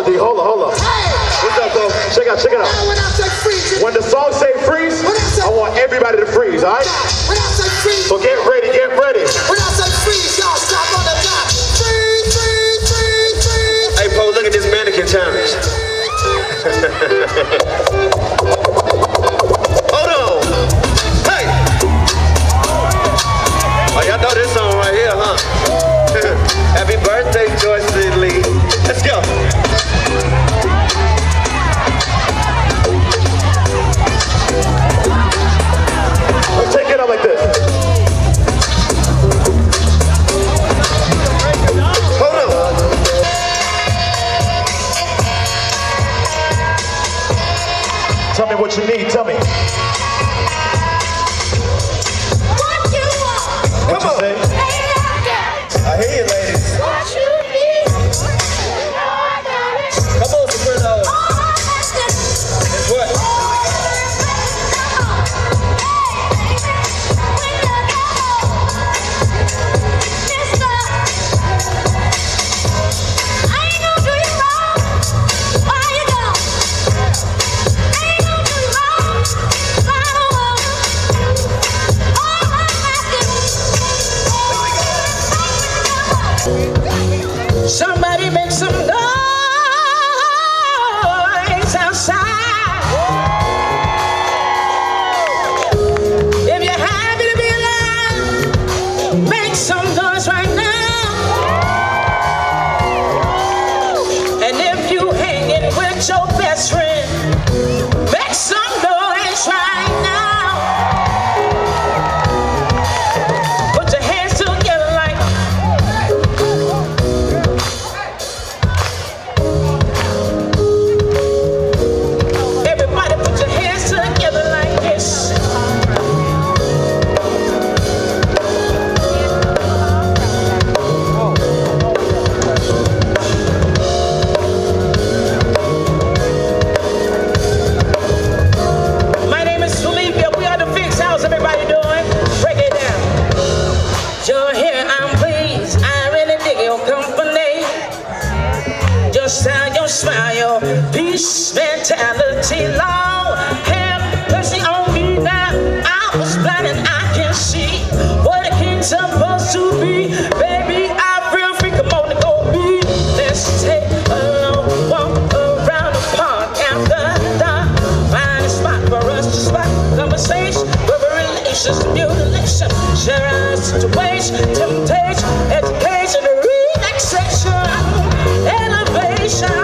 on, D. Hold on. What's up, though? Check it out. When I say freeze, when the song say freeze, I want everybody to freeze, all right? When I say freeze, so get ready. When I say freeze, y'all stop on the dot. Freeze. Hey, Poe, look at this mannequin challenge. Hold on. Hey. Oh, y'all know this song right here, huh? Happy birthday, Joyce Lee. Let's go. Let's take it up like this. Hold on. Tell me what you need, tell me. What you want? What you say? I hear you, ladies. What you need? You know I got it. Come on, Soprano. What? Somebody make some noise outside. If you're happy to be alive, make some noise right now. And if you hanging with your best friend, make some noise right now. Put your hands together like smile, peace, mentality, Lord, have mercy on me now. I was blind and I can see what a king's supposed to be. Baby, I feel free, come on and go be. Let's take a long walk around the park after dark. Find a spot for us to spot conversation, relations, mutilation, share our situation, temptation, education, relaxation, elevation.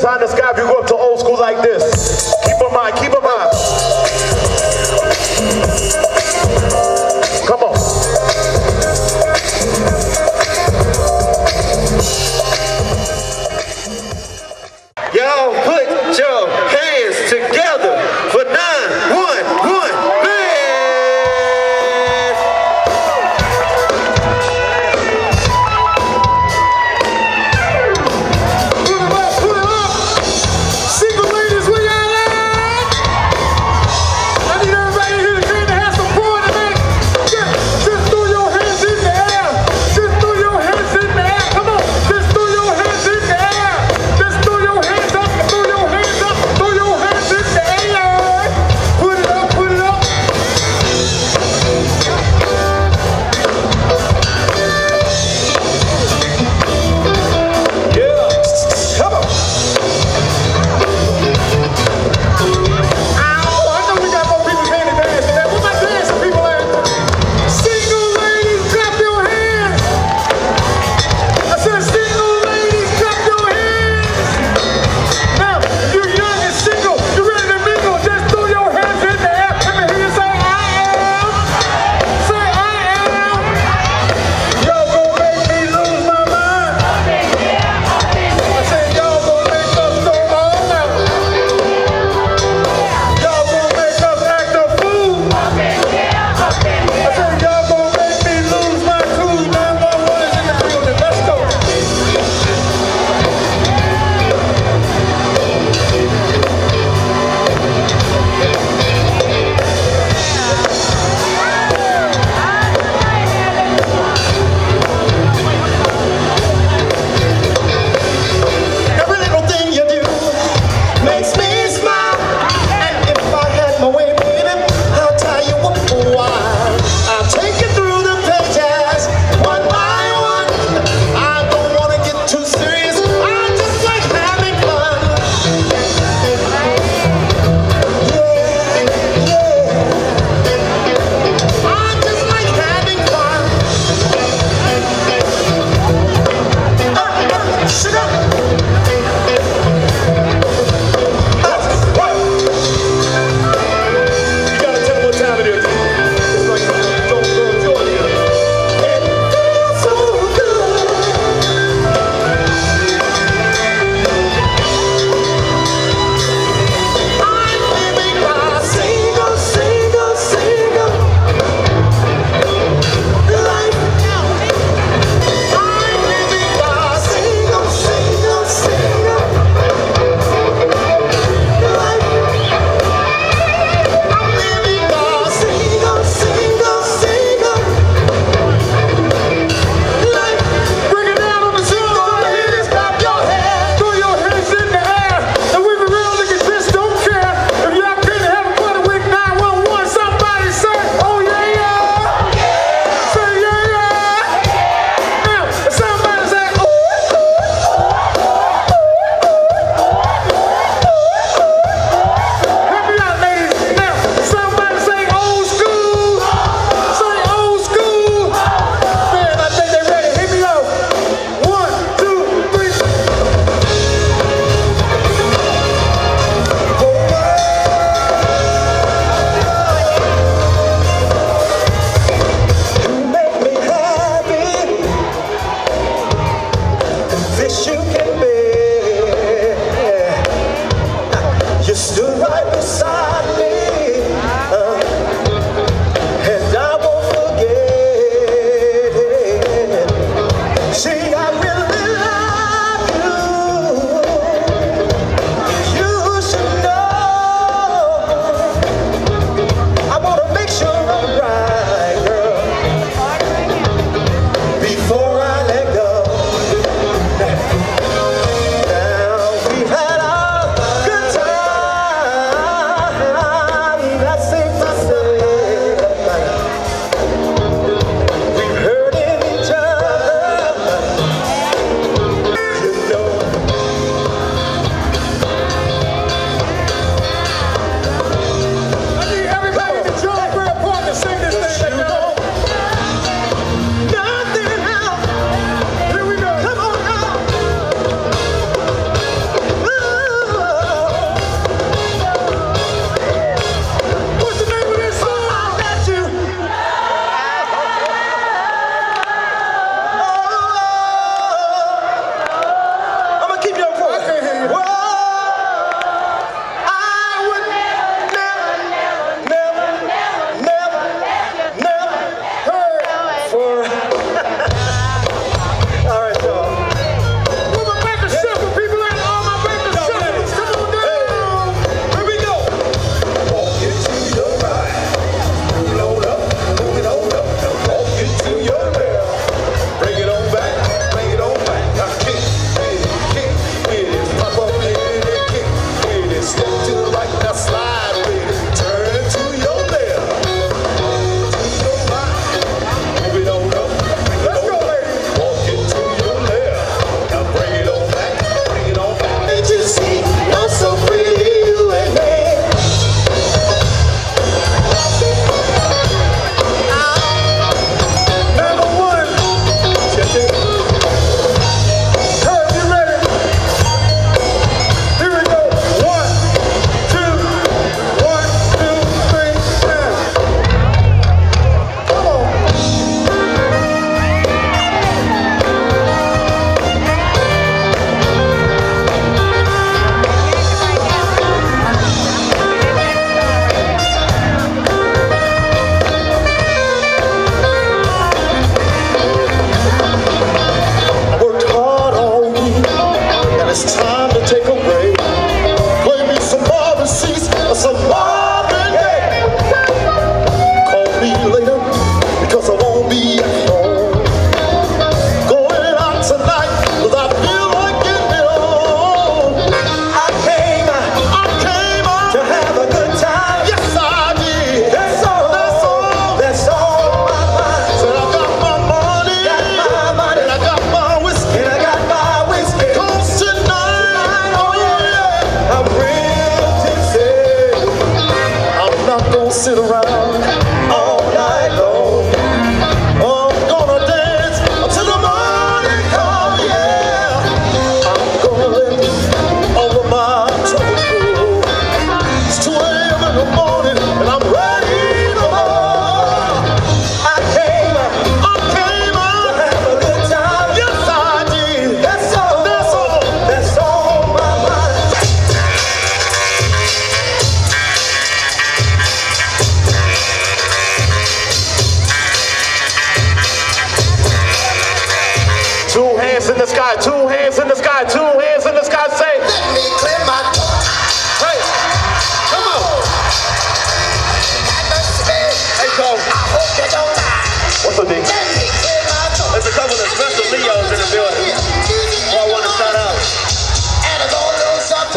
time the sky, you go up to old school like this. Keep in mind, keep in mind. Come on. Y'all put your hands together for 911 Band! Put it up, put it up!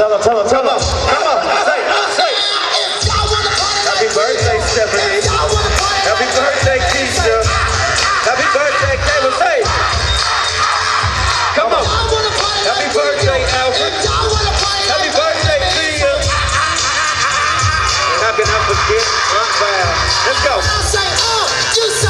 Tell them. Come on. Say. Happy birthday, Stephanie. Happy birthday, Keisha. Happy birthday, Kayla. Say. Come on. Happy birthday, Alfred. Happy birthday, Tia. And how can I forget Aunt Val? Let's go. I say, you say